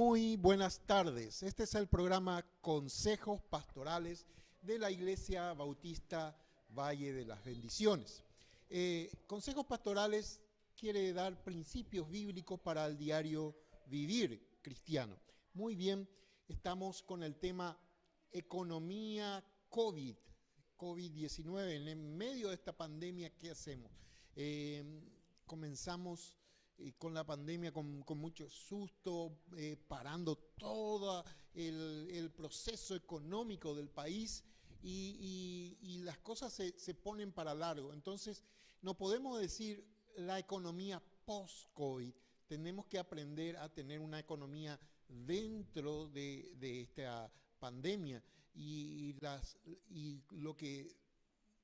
Muy buenas tardes. Este es el programa Consejos Pastorales de la Iglesia Bautista Valle de las Bendiciones. Consejos Pastorales quiere dar principios bíblicos para el diario vivir cristiano. Muy bien, estamos con el tema economía COVID-19. En medio de esta pandemia, ¿qué hacemos? Comenzamos con la pandemia con mucho susto, parando todo el proceso económico del país y las cosas se ponen para largo. Entonces, no podemos decir la economía post-COVID. Tenemos que aprender a tener una economía dentro de esta pandemia y lo que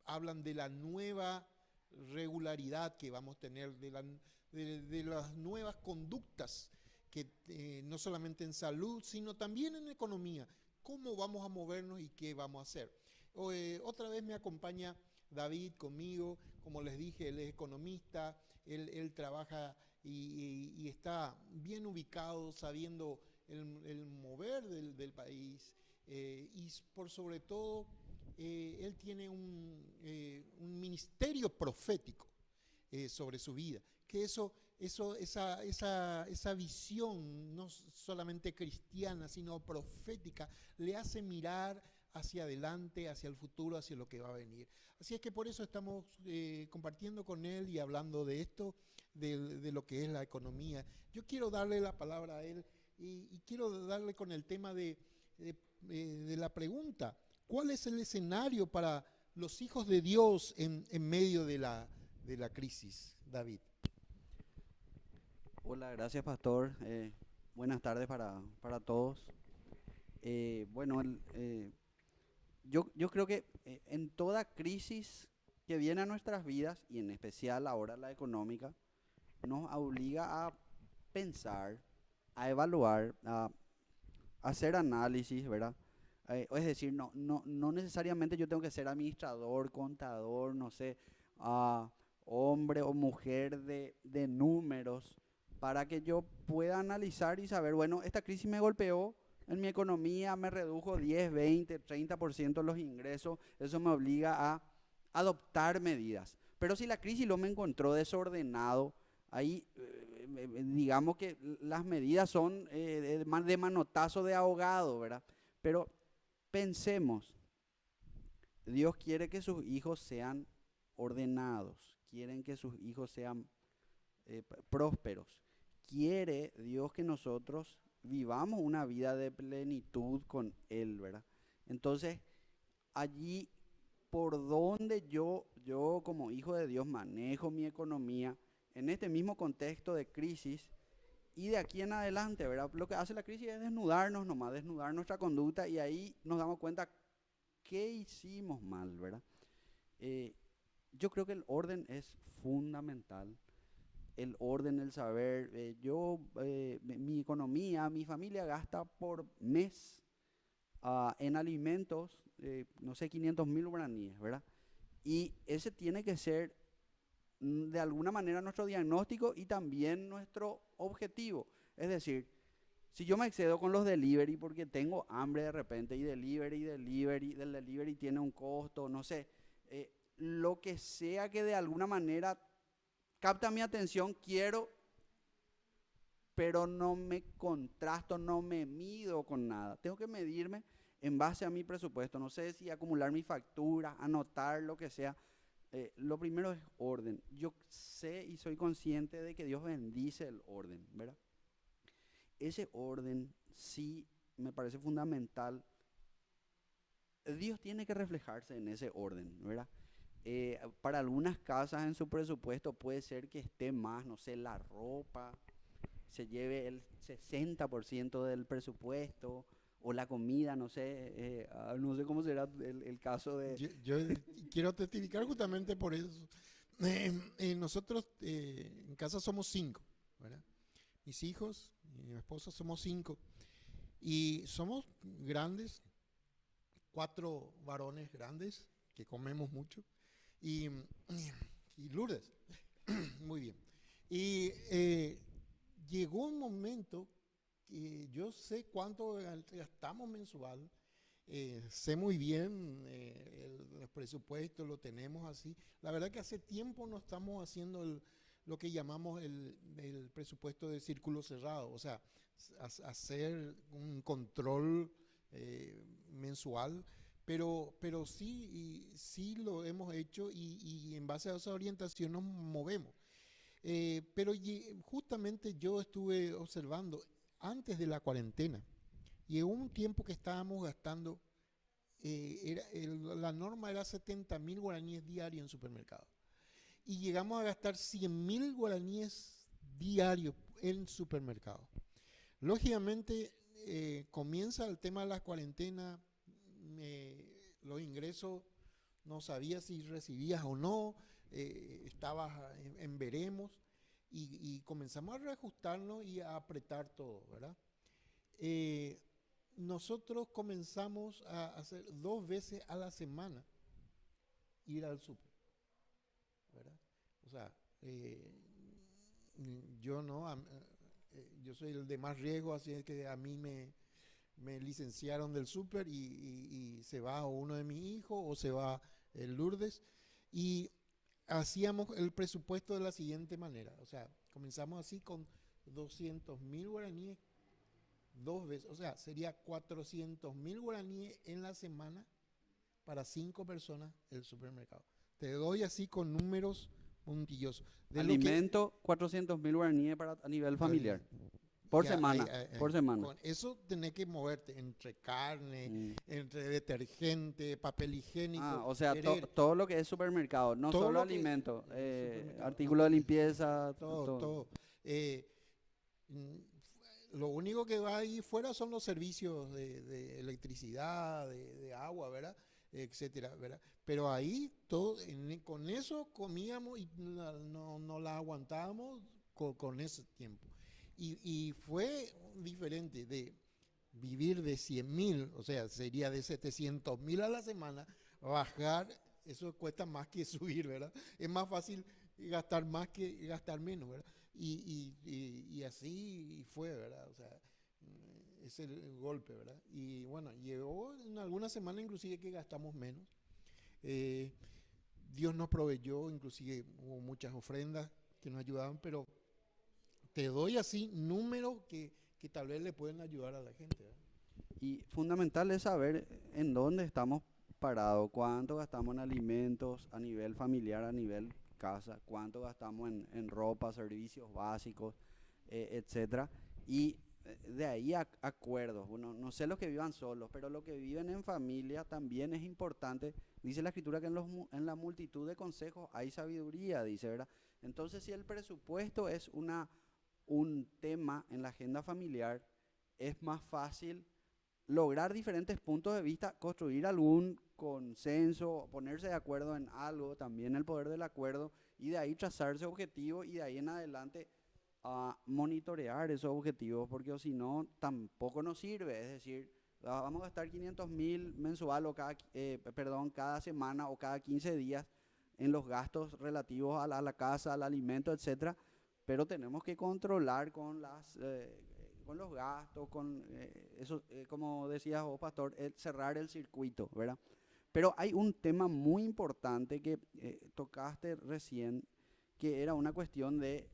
hablan de la nueva regularidad que vamos a tener, de las nuevas conductas, que no solamente en salud, sino también en economía. ¿Cómo vamos a movernos y qué vamos a hacer? Otra vez me acompaña David conmigo, como les dije, él es economista, él trabaja y está bien ubicado, sabiendo el mover del país y por sobre todo él tiene un ministerio profético sobre su vida, que esa visión no solamente cristiana, sino profética, le hace mirar hacia adelante, hacia el futuro, hacia lo que va a venir. Así es que por eso estamos compartiendo con él y hablando de esto, de lo que es la economía. Yo quiero darle la palabra a él y quiero darle con el tema de la pregunta: ¿cuál es el escenario para los hijos de Dios en medio de la crisis, David? Hola, gracias pastor. Buenas tardes para todos. Bueno, yo creo que en toda crisis que viene a nuestras vidas, y en especial ahora la económica, nos obliga a pensar, a evaluar, a hacer análisis, ¿verdad? Es decir, no necesariamente yo tengo que ser administrador, contador, no sé, hombre o mujer de números, para que yo pueda analizar y saber, bueno, esta crisis me golpeó en mi economía, me redujo 10, 20, 30% los ingresos, eso me obliga a adoptar medidas. Pero si la crisis lo me encontró desordenado, ahí digamos que las medidas son de manotazo de ahogado, ¿verdad? Pero pensemos, Dios quiere que sus hijos sean ordenados, quieren que sus hijos sean prósperos. Quiere Dios que nosotros vivamos una vida de plenitud con Él, ¿verdad? Entonces, allí por donde yo como hijo de Dios manejo mi economía, en este mismo contexto de crisis, y de aquí en adelante, ¿verdad? Lo que hace la crisis es desnudarnos nomás, desnudar nuestra conducta y ahí nos damos cuenta qué hicimos mal, ¿verdad? Eh, yo creo que el orden es fundamental, el orden, el saber. Mi economía, mi familia gasta por mes en alimentos, no sé, 500.000 guaraníes, ¿verdad? Y ese tiene que ser de alguna manera nuestro diagnóstico y también nuestro objetivo. Es decir, si yo me excedo con los delivery porque tengo hambre de repente y del delivery tiene un costo, no sé, lo que sea que de alguna manera capta mi atención, quiero, pero no me contrasto, no me mido con nada. Tengo que medirme en base a mi presupuesto. No sé si acumular mi factura, anotar lo que sea. Lo primero es orden. Yo sé y soy consciente de que Dios bendice el orden, ¿verdad? Ese orden sí me parece fundamental. Dios tiene que reflejarse en ese orden, ¿verdad? Para algunas casas en su presupuesto puede ser que esté más, no sé, la ropa, se lleve el 60% del presupuesto, o la comida, no sé, no sé cómo será el caso de... Yo quiero testificar justamente por eso. Nosotros en casa somos 5, ¿verdad? Mis hijos y mi esposa somos 5 y somos grandes, 4 varones grandes que comemos mucho y, y Lourdes, muy bien. Y llegó un momento que yo sé cuánto gastamos mensual, sé muy bien los presupuestos, lo tenemos así. La verdad que hace tiempo no estamos haciendo lo que llamamos el presupuesto de círculo cerrado, o sea, hacer un control mensual, pero sí, sí lo hemos hecho y en base a esa orientación nos movemos. Pero justamente yo estuve observando antes de la cuarentena, llegó un tiempo que estábamos gastando, la norma era 70.000 guaraníes diarios en supermercados. Y llegamos a gastar 100.000 guaraníes diarios en supermercados. Lógicamente, comienza el tema de la cuarentena, los ingresos, no sabía si recibías o no, estabas en veremos y comenzamos a reajustarnos y a apretar todo, ¿verdad? Eh, Nosotros comenzamos a hacer 2 veces a la semana ir al súper, ¿verdad? O sea, yo no, yo soy el de más riesgo, así es que a mí me licenciaron del súper y se va uno de mis hijos o se va el Lourdes. Y hacíamos el presupuesto de la siguiente manera. O sea, comenzamos así con 200.000 guaraníes 2 veces. O sea, sería 400.000 guaraníes en la semana para 5 personas el supermercado. Te doy así con números puntillosos. De lo que, Alimento, 400.000 guaraníes a nivel familiar. Por ya, semana, por semana. con eso tenés que moverte entre carne, Mm. entre detergente, papel higiénico, O sea, querer, todo lo que es supermercado, no todo solo lo que alimentos, supermercado, artículos de limpieza, todo, todo. todo. Eh, mm, lo único que va ahí fuera son los servicios de electricidad, de agua, ¿verdad? Etcétera, ¿verdad? Pero ahí todo, con eso comíamos y no la aguantábamos con ese tiempo. Y fue diferente de vivir de 100.000, o sea, sería de 700.000 a la semana, bajar, eso cuesta más que subir, ¿verdad? Es más fácil gastar más que gastar menos, ¿verdad? Y así fue, ¿verdad? O sea, es el golpe, ¿verdad? Y bueno, llegó en algunas semanas inclusive que gastamos menos. Eh, Dios nos proveyó, inclusive hubo muchas ofrendas que nos ayudaban, pero te doy así números que tal vez le pueden ayudar a la gente, ¿verdad? Y fundamental es saber en dónde estamos parados, cuánto gastamos en alimentos a nivel familiar, a nivel casa, cuánto gastamos en ropa, servicios básicos, etcétera. Y de ahí acuerdos. Bueno, no sé los que vivan solos, pero los que viven en familia también es importante. Dice la escritura que en la multitud de consejos hay sabiduría, dice, ¿verdad? Entonces, si el presupuesto es un tema en la agenda familiar, es más fácil lograr diferentes puntos de vista, construir algún consenso, ponerse de acuerdo en algo, también el poder del acuerdo, y de ahí trazarse objetivos y de ahí en adelante a monitorear esos objetivos, porque si no, tampoco nos sirve. Es decir, vamos a gastar 500.000 mensual o cada semana o cada 15 días en los gastos relativos a la casa, al alimento, etcétera, pero tenemos que controlar con los gastos, con eso, como decías vos, pastor, cerrar el circuito, ¿verdad? Pero hay un tema muy importante que tocaste recién, que era una cuestión de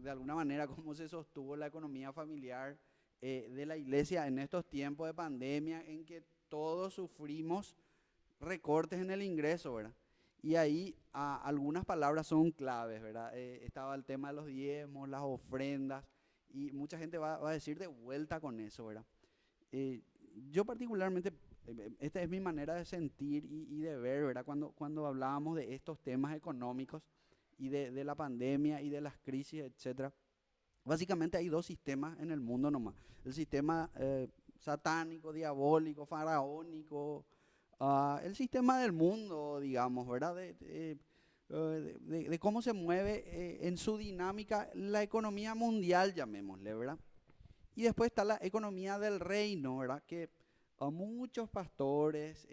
alguna manera, cómo se sostuvo la economía familiar de la iglesia en estos tiempos de pandemia en que todos sufrimos recortes en el ingreso, ¿verdad? Y ahí algunas palabras son claves, ¿verdad? Estaba el tema de los diezmos, las ofrendas, y mucha gente va a decir de vuelta con eso, ¿verdad? Eh, yo particularmente, esta es mi manera de sentir y de ver, ¿verdad? Cuando hablábamos de estos temas económicos y de la pandemia y de las crisis, etcétera. Básicamente hay dos sistemas en el mundo nomás. El sistema satánico, diabólico, faraónico, el sistema del mundo, digamos, ¿verdad? De cómo se mueve en su dinámica la economía mundial, llamémosle, ¿verdad? Y después está la economía del reino, ¿verdad? Que a muchos pastores,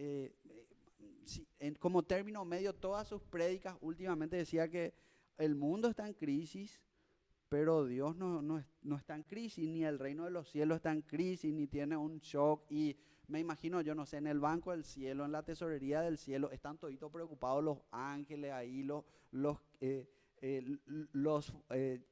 como término medio, todas sus prédicas últimamente decía que el mundo está en crisis, pero Dios no está en crisis, ni el reino de los cielos está en crisis, ni tiene un shock. Y me imagino, yo no sé, en el banco del cielo, en la tesorería del cielo, están toditos preocupados los ángeles ahí, los,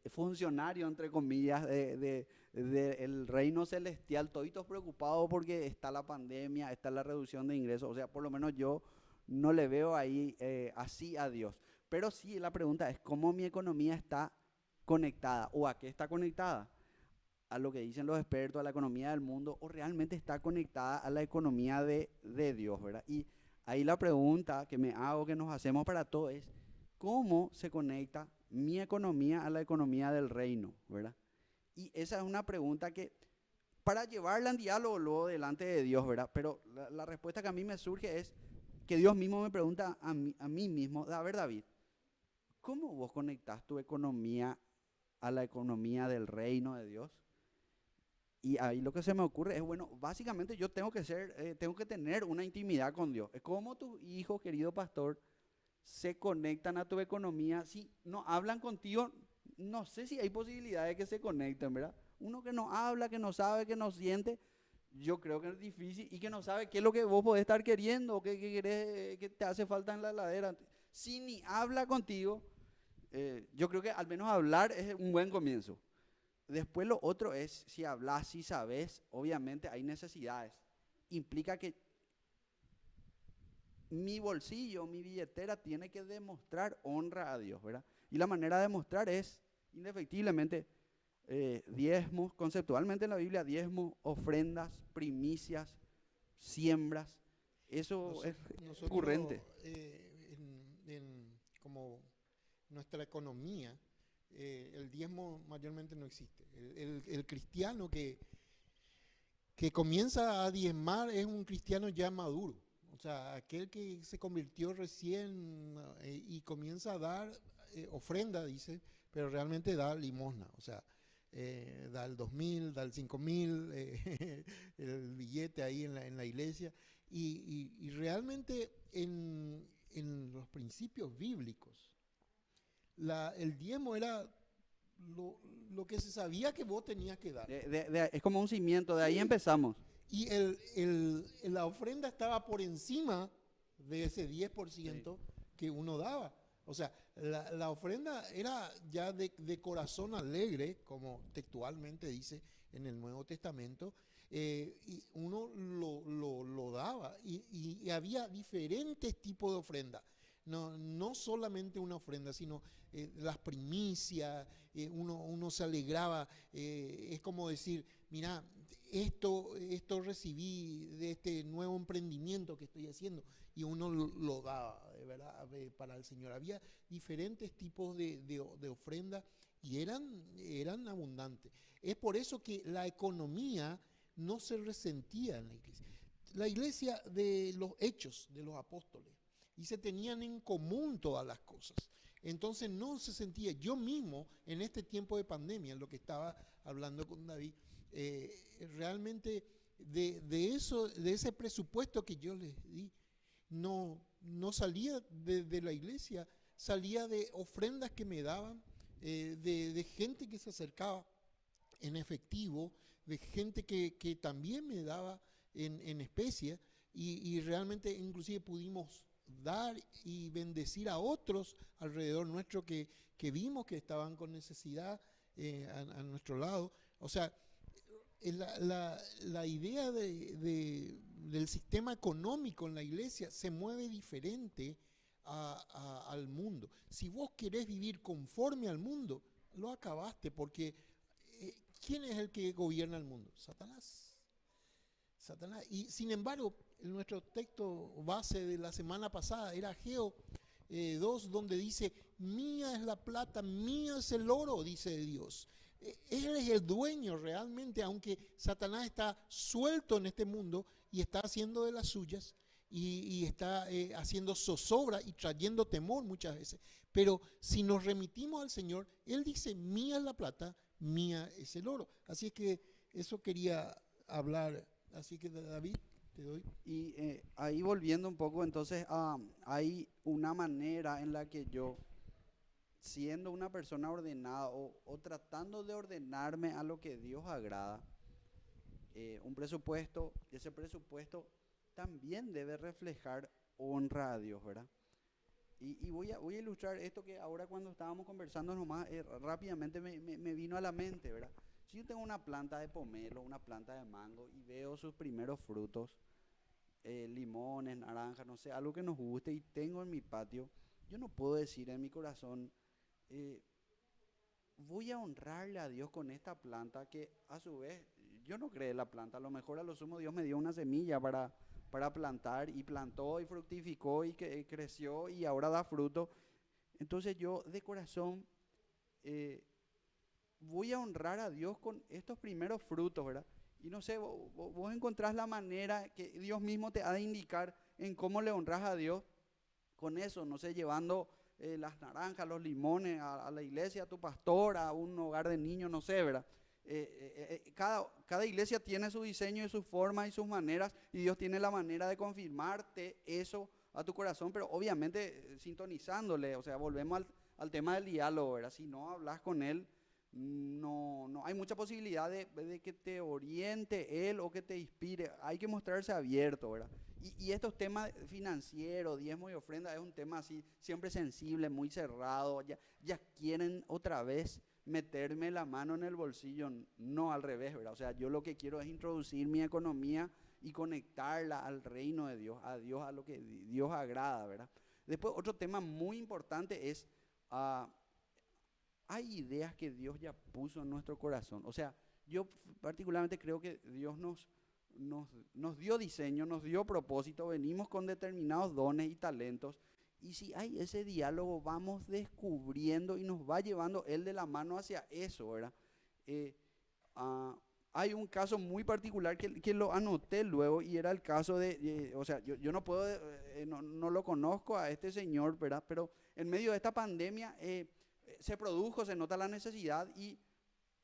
funcionarios, entre comillas, del reino celestial, toditos preocupados porque está la pandemia, está la reducción de ingresos. O sea, por lo menos yo no le veo ahí así a Dios. Pero sí, la pregunta es cómo mi economía está conectada o a qué está conectada, a lo que dicen los expertos, a la economía del mundo, o realmente está conectada a la economía de Dios, ¿verdad? Y ahí la pregunta que me hago, que nos hacemos para todo es, ¿cómo se conecta mi economía a la economía del reino, ¿verdad? Y esa es una pregunta que, para llevarla en diálogo luego delante de Dios, ¿verdad? Pero la respuesta que a mí me surge es que Dios mismo me pregunta a mí mismo, a ver, David, ¿cómo vos conectás tu economía a la economía del reino de Dios? Y ahí lo que se me ocurre es, bueno, básicamente yo tengo que tener una intimidad con Dios. Es como tus hijos, querido pastor, se conectan a tu economía. Si no hablan contigo, no sé si hay posibilidad de que se conecten, ¿verdad? Uno que no habla, que no sabe, que no siente, yo creo que es difícil y que no sabe qué es lo que vos podés estar queriendo o qué querés, qué te hace falta en la heladera. Si ni habla contigo, yo creo que al menos hablar es un buen comienzo. Después lo otro es, si hablas, si sabes, obviamente hay necesidades. Implica que mi bolsillo, mi billetera tiene que demostrar honra a Dios, ¿verdad? Y la manera de demostrar es, indefectiblemente, diezmos, conceptualmente en la Biblia, diezmos, ofrendas, primicias, siembras. Eso es Nosotros, recurrente. como nuestra economía, el diezmo mayormente no existe. El cristiano que comienza a diezmar es un cristiano ya maduro. O sea, aquel que se convirtió recién y comienza a dar ofrenda, dice, pero realmente da limosna. O sea, da el 2000, da el 5000, el billete ahí en la iglesia. Y realmente en los principios bíblicos, el diezmo era lo, lo que se sabía que vos tenías que dar. Es como un cimiento, de ahí Sí, empezamos. y la ofrenda estaba por encima de ese 10% Sí. que uno daba. O sea, la ofrenda era ya de corazón alegre, como textualmente dice en el Nuevo Testamento, y uno lo daba. Y había diferentes tipos de ofrenda. No solamente una ofrenda, sino las primicias, uno se alegraba, es como decir, mira, esto recibí de este nuevo emprendimiento que estoy haciendo y uno lo daba, ¿verdad? Para el Señor. Había diferentes tipos de ofrendas y eran abundantes. Es por eso que la economía no se resentía en la iglesia. La iglesia de los hechos de los apóstoles y se tenían en común todas las cosas. Entonces no se sentía, yo mismo en este tiempo de pandemia, en lo que estaba hablando con David, realmente de ese presupuesto que yo les di, no salía de la iglesia, salía de ofrendas que me daban, de gente que se acercaba en efectivo, de gente que también me daba en especie, y realmente inclusive pudimos dar y bendecir a otros alrededor nuestro que vimos que estaban con necesidad a nuestro lado. O sea, la idea del sistema económico en la iglesia se mueve diferente al mundo. Si vos querés vivir conforme al mundo, lo acabaste, porque ¿quién es el que gobierna el mundo? Satanás. Satanás. Y sin embargo, en nuestro texto base de la semana pasada era Ageo 2, donde dice, mía es la plata, mía es el oro, dice Dios. Él es el dueño realmente, aunque Satanás está suelto en este mundo y está haciendo de las suyas y está haciendo zozobra y trayendo temor muchas veces. Pero si nos remitimos al Señor, Él dice, mía es la plata, mía es el oro. Así es que eso quería hablar. Así que David, te doy. Y ahí volviendo un poco, entonces hay una manera en la que yo siendo una persona ordenada o tratando de ordenarme a lo que Dios agrada, un presupuesto, ese presupuesto también debe reflejar honra a Dios, ¿verdad? Y voy a ilustrar esto que ahora cuando estábamos conversando nomás, rápidamente me vino a la mente, ¿verdad? Si yo tengo una planta de pomelo, una planta de mango y veo sus primeros frutos, limones, naranjas, no sé, algo que nos guste y tengo en mi patio, yo no puedo decir en mi corazón, eh, voy a honrarle a Dios con esta planta que a su vez yo no creé la planta, a lo mejor a lo sumo Dios me dio una semilla para plantar y plantó y fructificó y que creció y ahora da fruto. Entonces yo de corazón eh, voy a honrar a Dios con estos primeros frutos, ¿verdad? Y no sé, vos encontrás la manera que Dios mismo te ha de indicar en cómo le honras a Dios con eso, no sé, llevando las naranjas, los limones a la iglesia, a tu pastor, a un hogar de niños, no sé, ¿verdad? Cada iglesia tiene su diseño y su forma y sus maneras, y Dios tiene la manera de confirmarte eso a tu corazón, pero obviamente sintonizándole, o sea, volvemos al tema del diálogo, ¿verdad? Si no hablas con Él, no hay mucha posibilidad de que te oriente Él o que te inspire, hay que mostrarse abierto, ¿verdad? Y estos temas financieros, diezmo y ofrenda, es un tema así, siempre sensible, muy cerrado, ya quieren otra vez meterme la mano en el bolsillo, no al revés, ¿verdad? O sea, yo lo que quiero es introducir mi economía y conectarla al reino de Dios, a lo que Dios agrada, ¿verdad? Después, otro tema muy importante es, ah, hay ideas que Dios ya puso en nuestro corazón. O sea, yo particularmente creo que Dios nos dio diseño, nos dio propósito, venimos con determinados dones y talentos. Y si hay ese diálogo, vamos descubriendo y nos va llevando Él de la mano hacia eso, ¿verdad? Eh, ah, Hay un caso muy particular que lo anoté luego y era el caso o sea, yo no puedo, no lo conozco a este señor, ¿verdad? Pero en medio de esta pandemia se produjo, se nota la necesidad y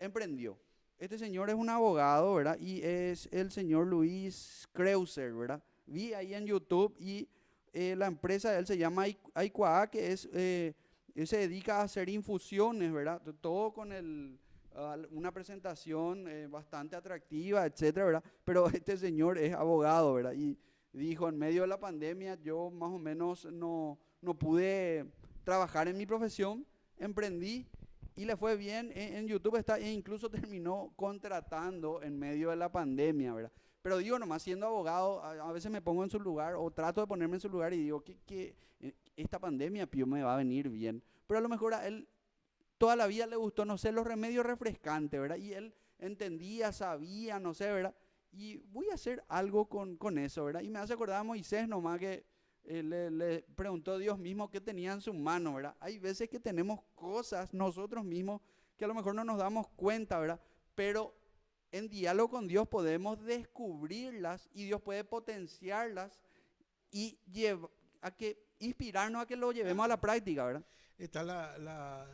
emprendió. Este señor es un abogado, ¿verdad? Y es el señor Luis Kreuzer, ¿verdad? Vi ahí en YouTube y la empresa de él se llama Aikwaa, que se dedica a hacer infusiones, ¿verdad? Todo con una presentación bastante atractiva, etcétera, ¿verdad? Pero este señor es abogado, ¿verdad? Y dijo, en medio de la pandemia yo más o menos no pude trabajar en mi profesión, emprendí y le fue bien. En YouTube está e incluso terminó contratando en medio de la pandemia, ¿verdad? Pero digo, nomás siendo abogado, a veces me pongo en su lugar o trato de ponerme en su lugar y digo que esta pandemia Pío me va a venir bien. Pero a lo mejor a él toda la vida le gustó, no sé, los remedios refrescantes, ¿verdad? Y él entendía, sabía, no sé, ¿verdad? Y voy a hacer algo con eso, ¿verdad? Y me hace acordar a Moisés nomás que le preguntó Dios mismo qué tenía en su mano, ¿verdad? Hay veces que tenemos cosas nosotros mismos que a lo mejor no nos damos cuenta, ¿verdad? Pero en diálogo con Dios podemos descubrirlas y Dios puede potenciarlas y inspirarnos a que lo llevemos a la práctica, ¿verdad? Está la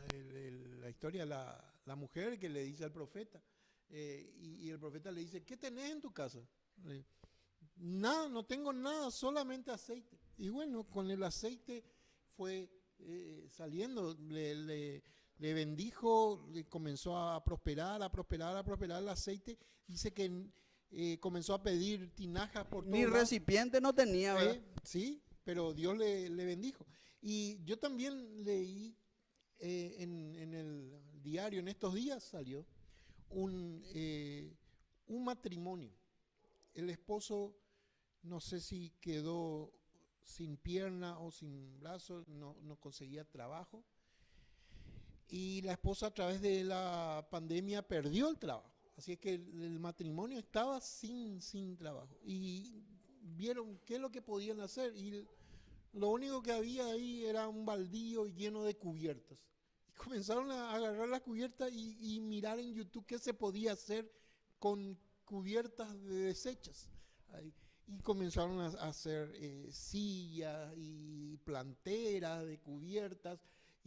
historia de la mujer que le dice al profeta, y el profeta le dice, ¿qué tenés en tu casa? Nada, no tengo nada, solamente aceite. Y bueno, con el aceite fue saliendo, le bendijo, le comenzó a prosperar, a prosperar, a prosperar el aceite. Dice que comenzó a pedir tinajas por Ni todos lados. recipiente no tenía, ¿verdad? Sí, pero Dios le bendijo. Y yo también leí en el diario, en estos días salió un matrimonio. El esposo, no sé si quedó sin pierna o sin brazo, no conseguía trabajo. Y la esposa a través de la pandemia perdió el trabajo. Así es que el matrimonio estaba sin trabajo. Y vieron qué es lo que podían hacer. Y lo único que había ahí era un baldío lleno de cubiertas. Y comenzaron a agarrar las cubiertas y mirar en YouTube qué se podía hacer con cubiertas desechas. Y comenzaron a hacer sillas y planteras de cubiertas.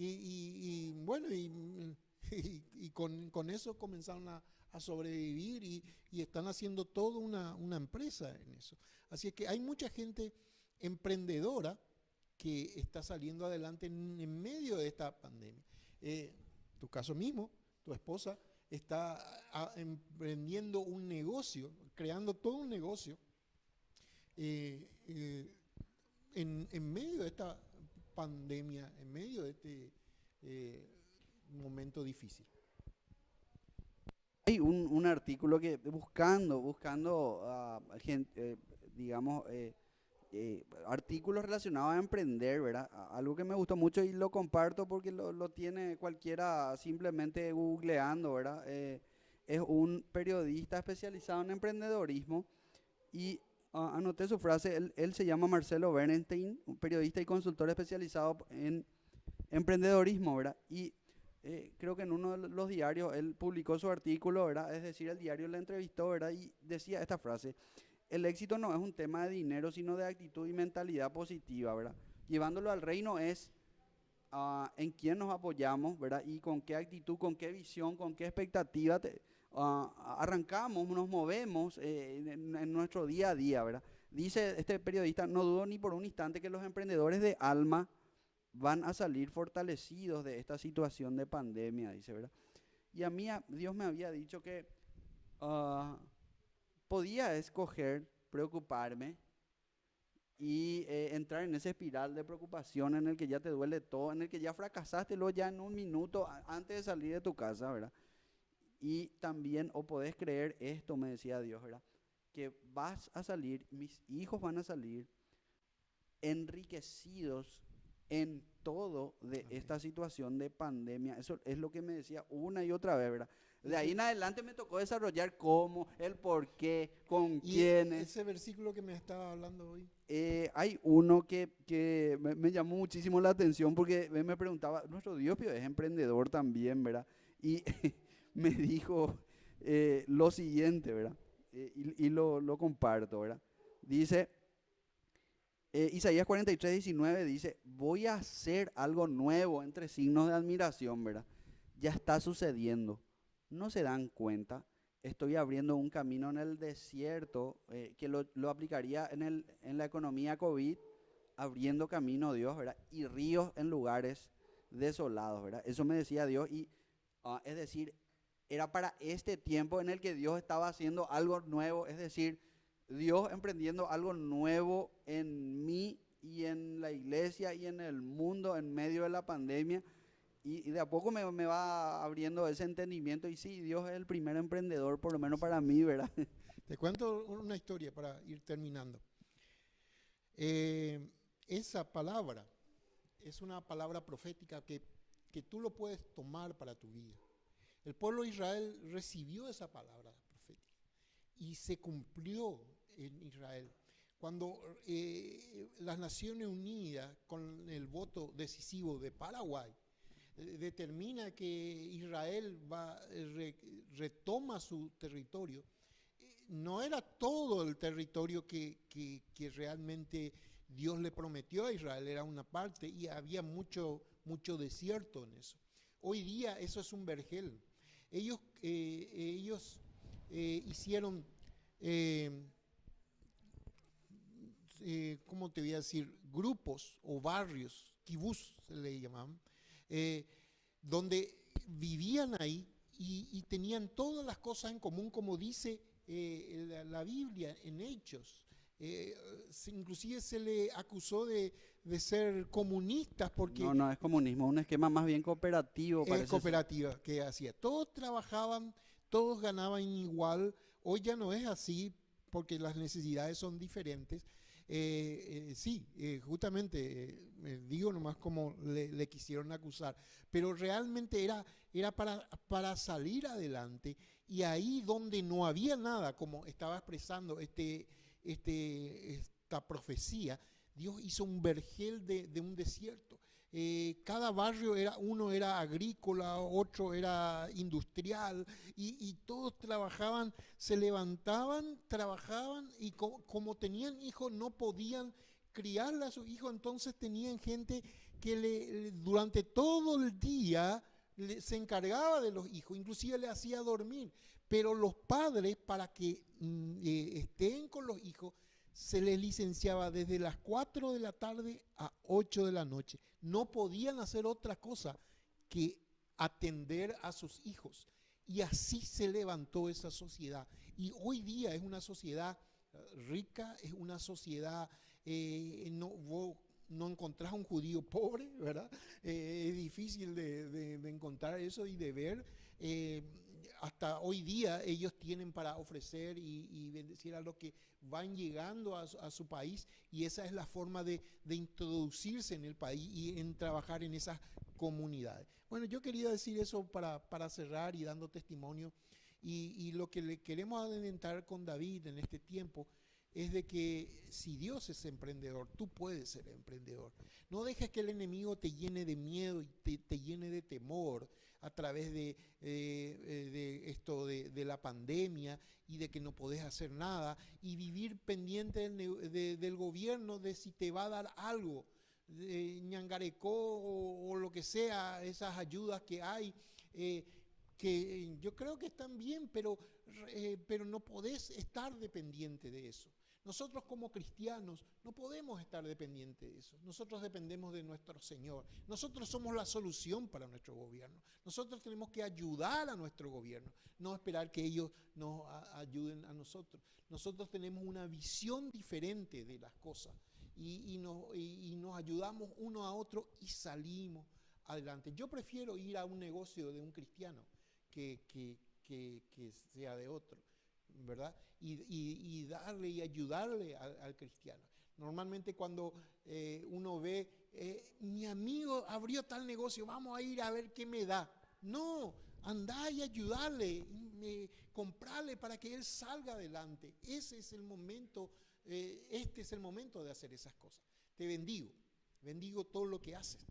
Y bueno, y con eso comenzaron a sobrevivir y están haciendo toda una empresa en eso. Así es que hay mucha gente emprendedora que está saliendo adelante en medio de esta pandemia. Tu caso mismo, tu esposa está emprendiendo un negocio, creando todo un negocio eh, eh, en medio de esta pandemia, en medio de este momento difícil. Hay un artículo que buscando digamos, artículos relacionados a emprender, ¿verdad? Algo que me gustó mucho y lo comparto porque lo tiene cualquiera simplemente googleando, ¿verdad? Es un periodista especializado en emprendedorismo y anoté su frase, él se llama Marcelo Bernstein, un periodista y consultor especializado en emprendedorismo, ¿verdad? Y creo que en uno de los diarios él publicó su artículo, ¿verdad? Es decir, el diario le entrevistó, ¿verdad? Y decía esta frase: el éxito no es un tema de dinero, sino de actitud y mentalidad positiva, ¿verdad? Llevándolo al reino es en quién nos apoyamos, ¿verdad? Y con qué actitud, con qué visión, con qué expectativa arrancamos, nos movemos en nuestro día a día, ¿verdad? Dice este periodista: no dudo ni por un instante que los emprendedores de alma van a salir fortalecidos de esta situación de pandemia, dice, ¿verdad? Y a mí Dios me había dicho que ah, podía escoger preocuparme y entrar en esa espiral de preocupación en el que ya te duele todo, en el que ya fracasaste luego ya en un minuto antes de salir de tu casa, ¿verdad? Y también, o podés creer esto, me decía Dios, ¿verdad? Que vas a salir, mis hijos van a salir enriquecidos en todo de Amén. esta situación de pandemia. Eso es lo que me decía una y otra vez, ¿verdad? De ahí Ese, en adelante me tocó desarrollar cómo, el por qué, con y quiénes. ese versículo que me estaba hablando hoy, Hay uno que me llamó muchísimo la atención porque me preguntaba, nuestro Dios Pío, es emprendedor también, ¿verdad? Y me dijo lo siguiente, ¿verdad? Y lo comparto, ¿verdad? Dice, Isaías 43:19 dice: voy a hacer algo nuevo, entre signos de admiración, ¿verdad? Ya está sucediendo. ¿No se dan cuenta? Estoy abriendo un camino en el desierto, que lo aplicaría en la economía COVID, abriendo camino, Dios, ¿verdad? Y ríos en lugares desolados, ¿verdad? Eso me decía Dios y es decir, era para este tiempo en el que Dios estaba haciendo algo nuevo, es decir, Dios emprendiendo algo nuevo en mí y en la iglesia y en el mundo en medio de la pandemia. Y de a poco me va abriendo ese entendimiento. Y sí, Dios es el primer emprendedor, por lo menos así para es. mí, ¿verdad? Te cuento una historia para ir terminando. Eh, Esa palabra es una palabra profética que tú lo puedes tomar para tu vida. El pueblo de Israel recibió esa palabra profética y se cumplió en Israel. Cuando las Naciones Unidas, con el voto decisivo de Paraguay, determina que Israel retoma su territorio, no era todo el territorio que realmente Dios le prometió a Israel, era una parte y había mucho desierto en eso. Hoy día eso es un vergel. Ellos hicieron, eh, ¿cómo te voy a decir? Grupos o barrios, kibutz se le llamaban, eh, donde vivían ahí y tenían todas las cosas en común, como dice la Biblia en Hechos. Inclusive se le acusó de ser comunistas porque No, no es comunismo, es un esquema más bien cooperativo, es parece ser. cooperativa que hacía. Todos trabajaban, todos ganaban igual. Hoy ya no es así porque las necesidades son diferentes. Sí, justamente, digo nomás como le quisieron acusar, pero realmente era para salir adelante y ahí donde no había nada, como estaba expresando esta profecía, Dios hizo un vergel de un desierto. Cada barrio uno era agrícola, otro era industrial, y todos trabajaban, se levantaban, trabajaban, y como tenían hijos no podían criarle a sus hijos, entonces tenían gente que durante todo el día se encargaba de los hijos, inclusive le hacía dormir, pero los padres para que estén con los hijos, se les licenciaba desde las 4 de la tarde a 8 de la noche. No podían hacer otra cosa que atender a sus hijos. Y así se levantó esa sociedad. Y hoy día es una sociedad rica, es una sociedad, vos no encontrás un judío pobre, ¿verdad? Es difícil de encontrar eso y de ver. Hasta hoy día ellos tienen para ofrecer y bendecir a los que van llegando a su país, y esa es la forma de introducirse en el país y en trabajar en esas comunidades. Bueno, yo quería decir eso para cerrar y dando testimonio, y lo que le queremos adelantar con David en este tiempo es de que si Dios es emprendedor, tú puedes ser emprendedor. No dejes que el enemigo te llene de miedo y te llene de temor a través de esto de la pandemia y de que no podés hacer nada y vivir pendiente del gobierno, de si te va a dar algo, de ñangarecó o lo que sea, esas ayudas que hay, que yo creo que están bien, pero no podés estar dependiente de eso. Nosotros como cristianos no podemos estar dependientes de eso. Nosotros dependemos de nuestro Señor. Nosotros somos la solución para nuestro gobierno. Nosotros tenemos que ayudar a nuestro gobierno, no esperar que ellos nos ayuden a nosotros. Nosotros tenemos una visión diferente de las cosas y nos ayudamos uno a otro y salimos adelante. Yo prefiero ir a un negocio de un cristiano que sea de otro, ¿verdad? Y darle y ayudarle al cristiano. Normalmente cuando uno ve, mi amigo abrió tal negocio, vamos a ir a ver qué me da. No, andá y ayudarle, comprarle para que él salga adelante. Ese es el momento, este es el momento de hacer esas cosas. Te bendigo todo lo que haces.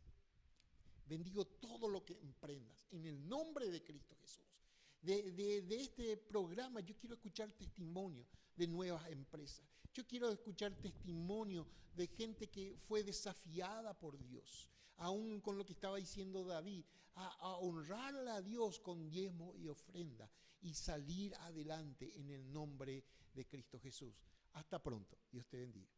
Bendigo todo lo que emprendas, en el nombre de Cristo Jesús. De este programa yo quiero escuchar testimonio de nuevas empresas. Yo quiero escuchar testimonio de gente que fue desafiada por Dios, aún con lo que estaba diciendo David, a honrarle a Dios con diezmo y ofrenda y salir adelante en el nombre de Cristo Jesús. Hasta pronto. Dios te bendiga.